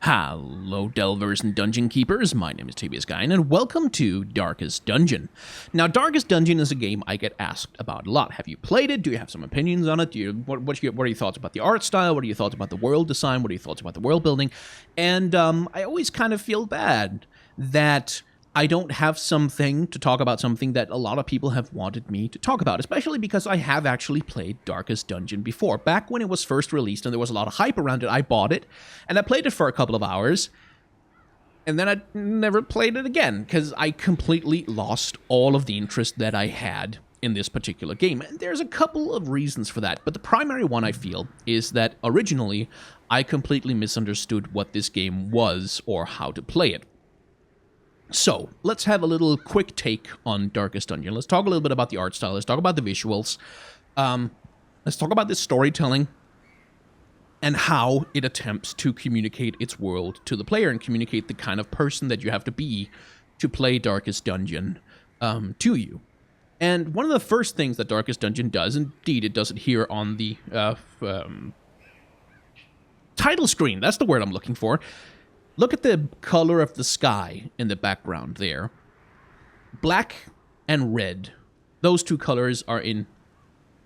Hello, Delvers and Dungeon Keepers. My name is Tabius Guyan, and welcome to Darkest Dungeon. Now, Darkest Dungeon is a game I get asked about a lot. Have you played it? Do you have some opinions on it? What are your thoughts about the art style? What are your thoughts about the world design? What are your thoughts about the world building? And I always kind of feel bad that I don't have something to talk about, something that a lot of people have wanted me to talk about, especially because I have actually played Darkest Dungeon before. Back when it was first released and there was a lot of hype around it, I bought it, and I played it for a couple of hours, and then I never played it again, because I completely lost all of the interest that I had in this particular game. And there's a couple of reasons for that, but the primary one, I feel, is that originally I completely misunderstood what this game was or how to play it. So, let's have a little quick take on Darkest Dungeon. Let's talk a little bit about the art style. Let's talk about the visuals. Let's talk about the storytelling and how it attempts to communicate its world to the player and communicate the kind of person that you have to be to play Darkest Dungeon to you. And one of the first things that Darkest Dungeon does, indeed it does it here on the title screen, that's the word I'm looking for. Look at the color of the sky in the background there. Black and red. Those two colors are in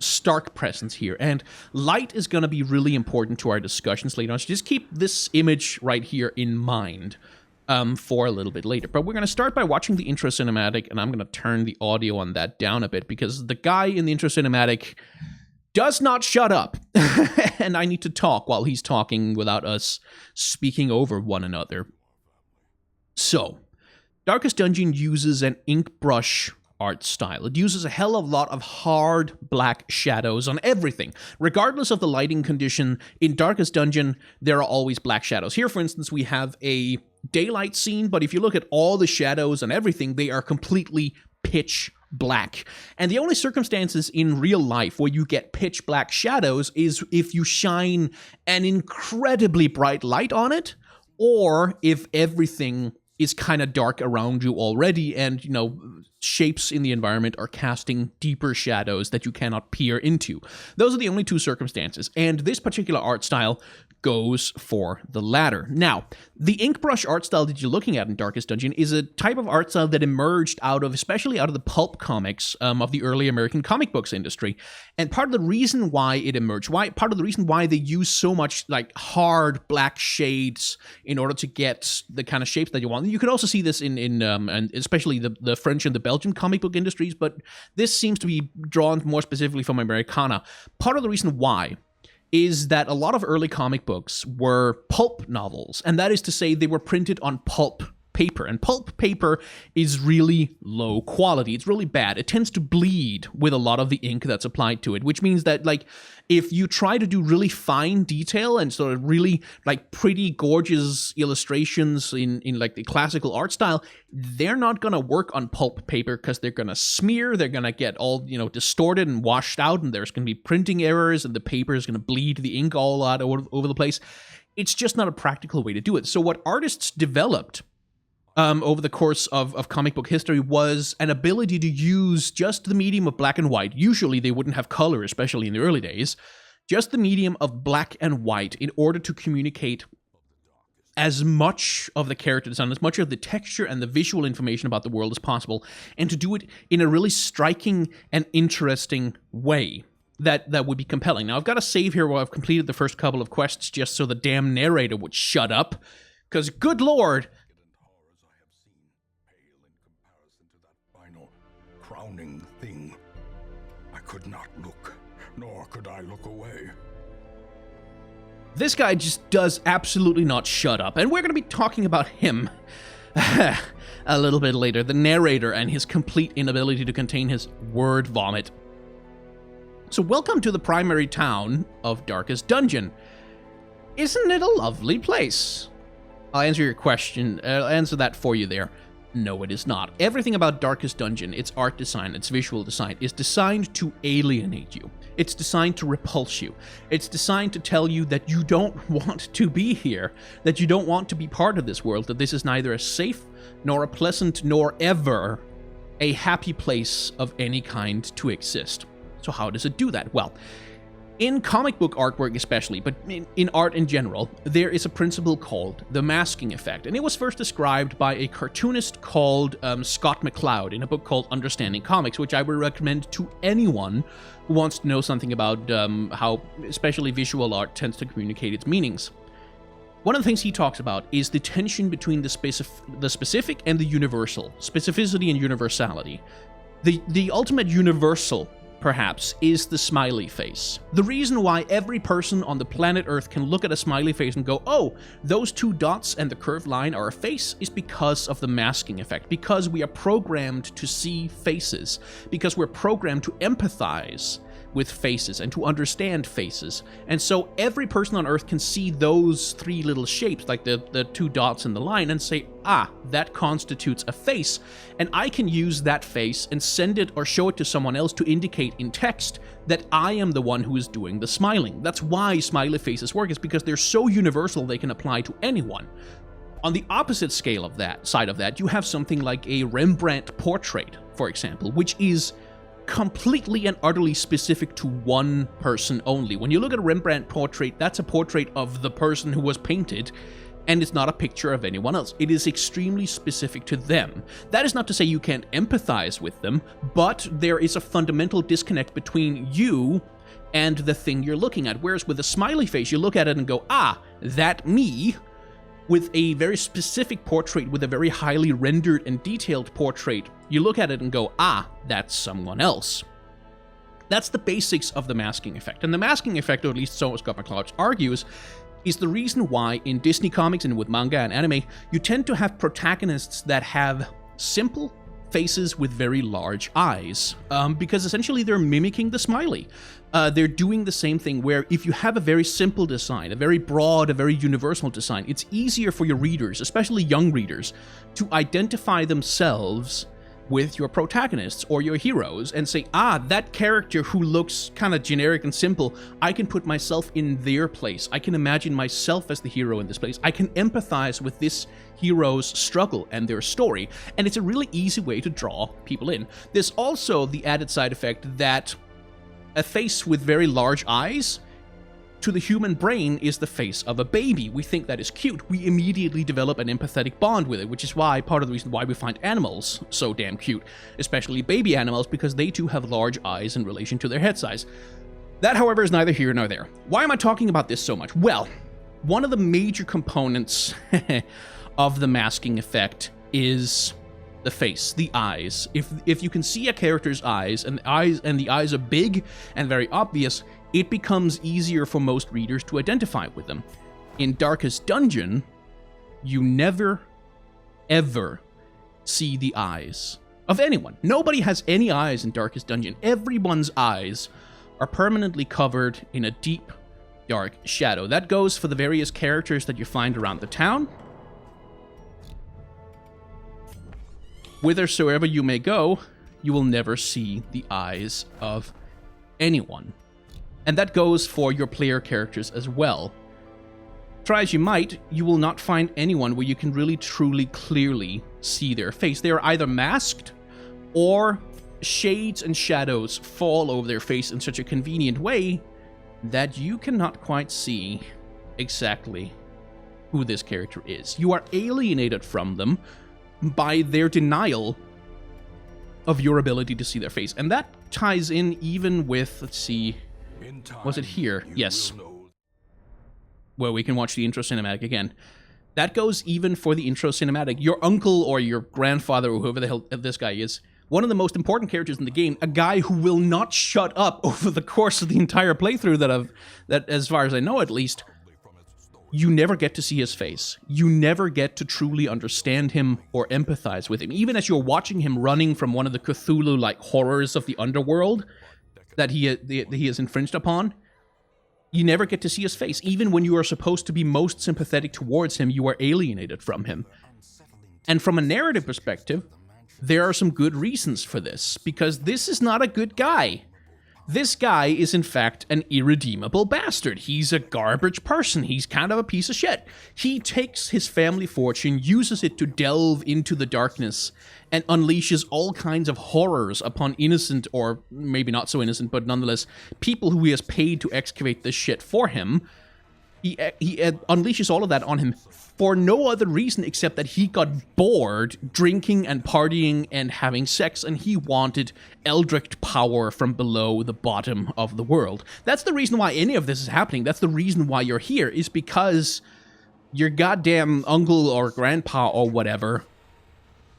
stark presence here. And light is going to be really important to our discussions later on. So just keep this image right here in mind for a little bit later. But we're going to start by watching the intro cinematic, and I'm going to turn the audio on that down a bit because the guy in the intro cinematic does not shut up, and I need to talk while he's talking without us speaking over one another. So, Darkest Dungeon uses an ink brush art style. It uses a hell of a lot of hard black shadows on everything. Regardless of the lighting condition, in Darkest Dungeon, there are always black shadows. Here, for instance, we have a daylight scene, but if you look at all the shadows and everything, they are completely pitch black. And the only circumstances in real life where you get pitch black shadows is if you shine an incredibly bright light on it, or if everything is kind of dark around you already and, you know, shapes in the environment are casting deeper shadows that you cannot peer into. Those are the only two circumstances, and this particular art style goes for the latter. Now, the ink brush art style that you're looking at in Darkest Dungeon is a type of art style that emerged especially out of the pulp comics of the early American comic books industry. And part of the reason why it emerged, part of the reason why they use so much like hard black shades in order to get the kind of shapes that you want. You could also see this in and especially the French and the Belgian comic book industries, but this seems to be drawn more specifically from Americana. Part of the reason why is that a lot of early comic books were pulp novels, and that is to say they were printed on pulp paper, and pulp paper is really low quality. It's really bad. It tends to bleed with a lot of the ink that's applied to it, which means that, like, if you try to do really fine detail and sort of really, like, pretty gorgeous illustrations in like, the classical art style, they're not going to work on pulp paper because they're going to smear, they're going to get all, you know, distorted and washed out, and there's going to be printing errors, and the paper is going to bleed the ink all out over the place. It's just not a practical way to do it. So what artists developed over the course of comic book history was an ability to use just the medium of black and white. Usually they wouldn't have color, especially in the early days. Just the medium of black and white in order to communicate as much of the character design, as much of the texture and the visual information about the world as possible, and to do it in a really striking and interesting way that would be compelling. Now, I've got to save here while I've completed the first couple of quests just so the damn narrator would shut up, because good lord, crowning thing. I could not look, nor could I look away. This guy just does absolutely not shut up, and we're going to be talking about him a little bit later, the narrator and his complete inability to contain his word vomit. So welcome to the primary town of Darkest Dungeon. Isn't it a lovely place? I'll answer your question, I'll answer that for you there. No, it is not. Everything about Darkest Dungeon, its art design, its visual design, is designed to alienate you. It's designed to repulse you. It's designed to tell you that you don't want to be here, that you don't want to be part of this world, that this is neither a safe, nor a pleasant, nor ever a happy place of any kind to exist. So how does it do that? Well, In comic book artwork especially, but in art in general, there is a principle called the masking effect. And it was first described by a cartoonist called Scott McCloud in a book called Understanding Comics, which I would recommend to anyone who wants to know something about how especially visual art tends to communicate its meanings. One of the things he talks about is the tension between the specific and the universal, specificity and universality. The ultimate universal, perhaps, is the smiley face. The reason why every person on the planet Earth can look at a smiley face and go, oh, those two dots and the curved line are a face, is because of the masking effect, because we are programmed to see faces, because we're programmed to empathize with faces and to understand faces. And so every person on Earth can see those three little shapes, like the two dots and the line, and say, ah, that constitutes a face. And I can use that face and send it or show it to someone else to indicate in text that I am the one who is doing the smiling. That's why smiley faces work, is because they're so universal they can apply to anyone. On the opposite scale of that, side of that, you have something like a Rembrandt portrait, for example, which is completely and utterly specific to one person only. When you look at a Rembrandt portrait, that's a portrait of the person who was painted, and it's not a picture of anyone else. It is extremely specific to them. That is not to say you can't empathize with them, but there is a fundamental disconnect between you and the thing you're looking at. Whereas with a smiley face, you look at it and go, ah, that me. With a very specific portrait, with a very highly rendered and detailed portrait, you look at it and go, ah, that's someone else. That's the basics of the masking effect. And the masking effect, or at least so Scott McCloud argues, is the reason why in Disney comics and with manga and anime, you tend to have protagonists that have simple faces with very large eyes, because essentially they're mimicking the smiley. They're doing the same thing where if you have a very simple design, a very broad, a very universal design, it's easier for your readers, especially young readers, to identify themselves with your protagonists or your heroes and say, ah, that character who looks kind of generic and simple, I can put myself in their place. I can imagine myself as the hero in this place. I can empathize with this hero's struggle and their story. And it's a really easy way to draw people in. There's also the added side effect that a face with very large eyes, to the human brain, is the face of a baby. We think that is cute. We immediately develop an empathetic bond with it, which is why part of the reason why we find animals so damn cute, especially baby animals, because they too have large eyes in relation to their head size. That, however, is neither here nor there. Why am I talking about this so much? Well, one of the major components of the masking effect is the face, the eyes. If you can see a character's eyes, and the eyes are big and very obvious, it becomes easier for most readers to identify with them. In Darkest Dungeon, you never, ever see the eyes of anyone. Nobody has any eyes in Darkest Dungeon. Everyone's eyes are permanently covered in a deep, dark shadow. That goes for the various characters that you find around the town. Whithersoever you may go, you will never see the eyes of anyone. And that goes for your player characters as well. Try as you might, you will not find anyone where you can really, truly, clearly see their face. They are either masked, or shades and shadows fall over their face in such a convenient way that you cannot quite see exactly who this character is. You are alienated from them by their denial of your ability to see their face. And that ties in even with, let's see, was it here? Yes. Where we can watch the intro cinematic again. That goes even for the intro cinematic. Your uncle or your grandfather, or whoever the hell this guy is, one of the most important characters in the game, a guy who will not shut up over the course of the entire playthrough that as far as I know at least, you never get to see his face. You never get to truly understand him or empathize with him. Even as you're watching him running from one of the Cthulhu-like horrors of the underworld that he has infringed upon, you never get to see his face. Even when you are supposed to be most sympathetic towards him, you are alienated from him. And from a narrative perspective, there are some good reasons for this, because this is not a good guy. This guy is in fact an irredeemable bastard. He's a garbage person. He's kind of a piece of shit. He takes his family fortune, uses it to delve into the darkness, and unleashes all kinds of horrors upon innocent, or maybe not so innocent, but nonetheless, people who he has paid to excavate this shit for him. He unleashes all of that on him for no other reason except that he got bored drinking and partying and having sex, and he wanted eldritch power from below the bottom of the world. That's the reason why any of this is happening. That's the reason why you're here, is because your goddamn uncle or grandpa or whatever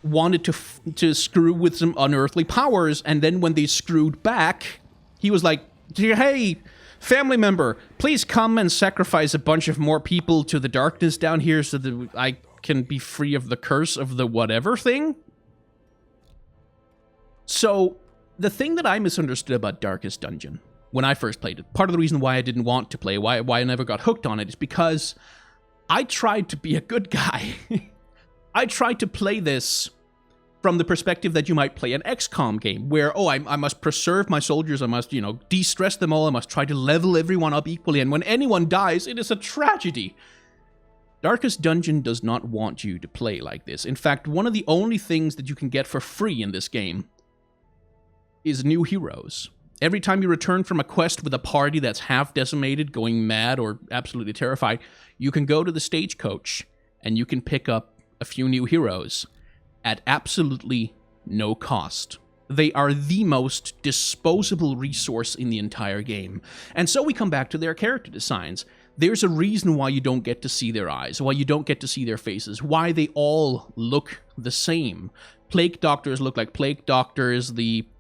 wanted to screw with some unearthly powers, and then when they screwed back, he was like, hey, family member, please come and sacrifice a bunch of more people to the darkness down here so that I can be free of the curse of the whatever thing. So, the thing that I misunderstood about Darkest Dungeon when I first played it, part of the reason why I didn't want to play, why I never got hooked on it, is because I tried to be a good guy. I tried to play this from the perspective that you might play an XCOM game, where, oh, I must preserve my soldiers, I must, de-stress them all, I must try to level everyone up equally, and when anyone dies, it is a tragedy. Darkest Dungeon does not want you to play like this. In fact, one of the only things that you can get for free in this game is new heroes. Every time you return from a quest with a party that's half decimated, going mad, or absolutely terrified, you can go to the stagecoach, and you can pick up a few new heroes at absolutely no cost. They are the most disposable resource in the entire game. And so we come back to their character designs. There's a reason why you don't get to see their eyes, why you don't get to see their faces, why they all look the same. Plague Doctors look like Plague Doctors,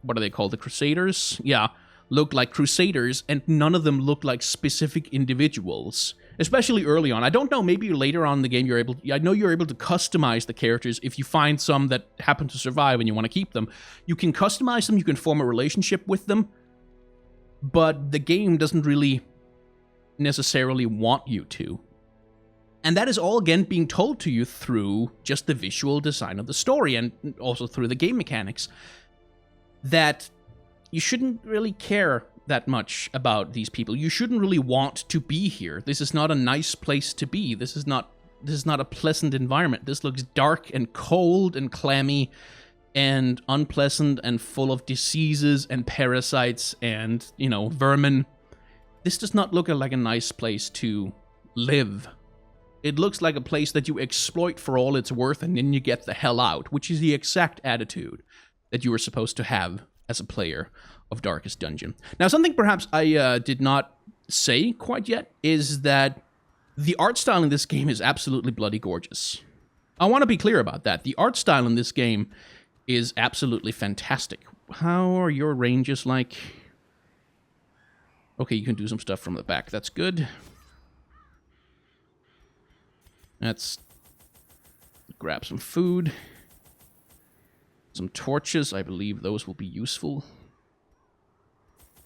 what are they called, the Crusaders? Yeah, look like Crusaders, and none of them look like specific individuals. Especially early on. I don't know, maybe later on in the game I know you're able to customize the characters if you find some that happen to survive and you want to keep them. You can customize them, you can form a relationship with them, but the game doesn't really necessarily want you to. And that is all, again, being told to you through just the visual design of the story, and also through the game mechanics, that you shouldn't really care that much about these people. You shouldn't really want to be here. This is not a nice place to be. This is not a pleasant environment. This looks dark and cold and clammy and unpleasant and full of diseases and parasites and, vermin. This does not look like a nice place to live. It looks like a place that you exploit for all it's worth and then you get the hell out, which is the exact attitude that you were supposed to have as a player of Darkest Dungeon. Now, something perhaps I did not say quite yet is that the art style in this game is absolutely bloody gorgeous. I want to be clear about that. The art style in this game is absolutely fantastic. How are your ranges like? Okay, you can do some stuff from the back. That's good. Let's grab some food. Some torches. I believe those will be useful.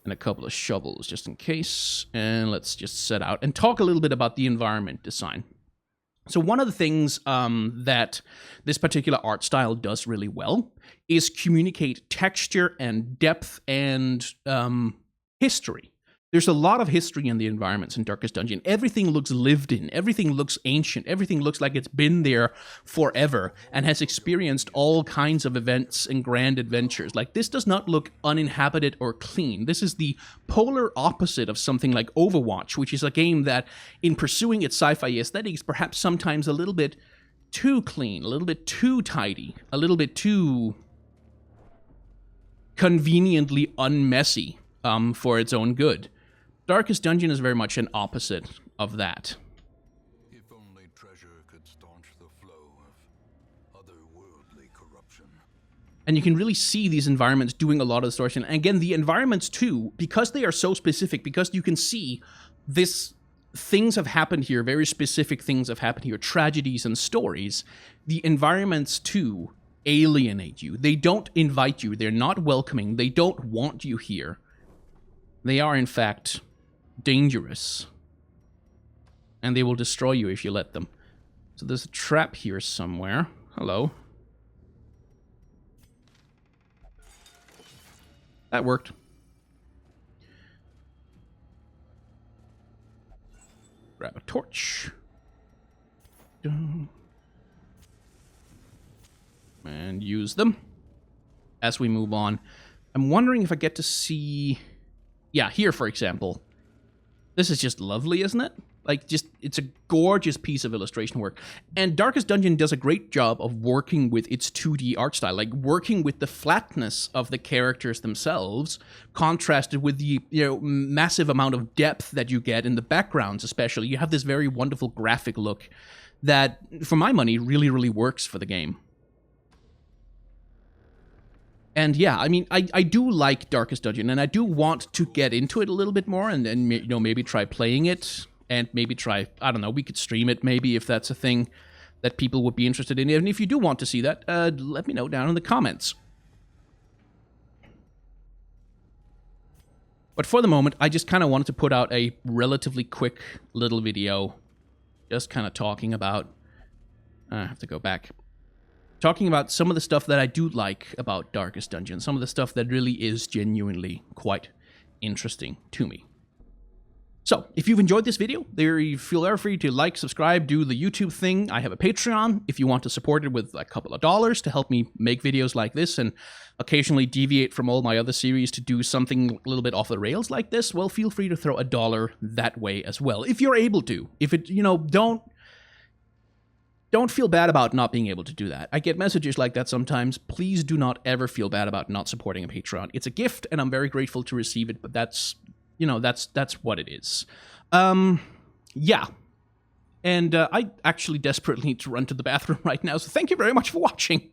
And a couple of shovels, just in case. And let's just set out and talk a little bit about the environment design. So one of the things that this particular art style does really well is communicate texture and depth and history. There's a lot of history in the environments in Darkest Dungeon. Everything looks lived in. Everything looks ancient. Everything looks like it's been there forever and has experienced all kinds of events and grand adventures. Like, this does not look uninhabited or clean. This is the polar opposite of something like Overwatch, which is a game that, in pursuing its sci-fi aesthetics, perhaps sometimes a little bit too clean, a little bit too tidy, a little bit too conveniently unmessy for its own good. Darkest Dungeon is very much an opposite of that. If only treasure could staunch the flow of otherworldly corruption. And you can really see these environments doing a lot of the story. And again, the environments too, because they are so specific, because you can see things have happened here, very specific things have happened here, tragedies and stories, the environments too alienate you. They don't invite you. They're not welcoming. They don't want you here. They are, in fact, dangerous. And they will destroy you if you let them. So there's a trap here somewhere. Hello. That worked. grab a torch. And use them as we move on. I'm wondering if I get to see... Yeah, here, for example. This is just lovely, isn't it? Like, just, it's a gorgeous piece of illustration work. And Darkest Dungeon does a great job of working with its 2D art style, like working with the flatness of the characters themselves, contrasted with the, massive amount of depth that you get in the backgrounds, especially. You have this very wonderful graphic look that, for my money, really, really works for the game. And yeah, I mean, I do like Darkest Dungeon, and I do want to get into it a little bit more, and then, maybe try playing it. And maybe try, I don't know, we could stream it maybe if that's a thing that people would be interested in. And if you do want to see that, let me know down in the comments. But for the moment, I just kind of wanted to put out a relatively quick little video. Just kind of talking about, I have to go back. Talking about some of the stuff that I do like about Darkest Dungeon. Some of the stuff that really is genuinely quite interesting to me. So, if you've enjoyed this video, you feel free to like, subscribe, do the YouTube thing. I have a Patreon if you want to support it with a couple of dollars to help me make videos like this and occasionally deviate from all my other series to do something a little bit off the rails like this. Well, feel free to throw $1 that way as well, if you're able to. If it, don't feel bad about not being able to do that. I get messages like that sometimes. Please do not ever feel bad about not supporting a Patreon. It's a gift, and I'm very grateful to receive it, but that's what it is. Yeah. And I actually desperately need to run to the bathroom right now, so thank you very much for watching.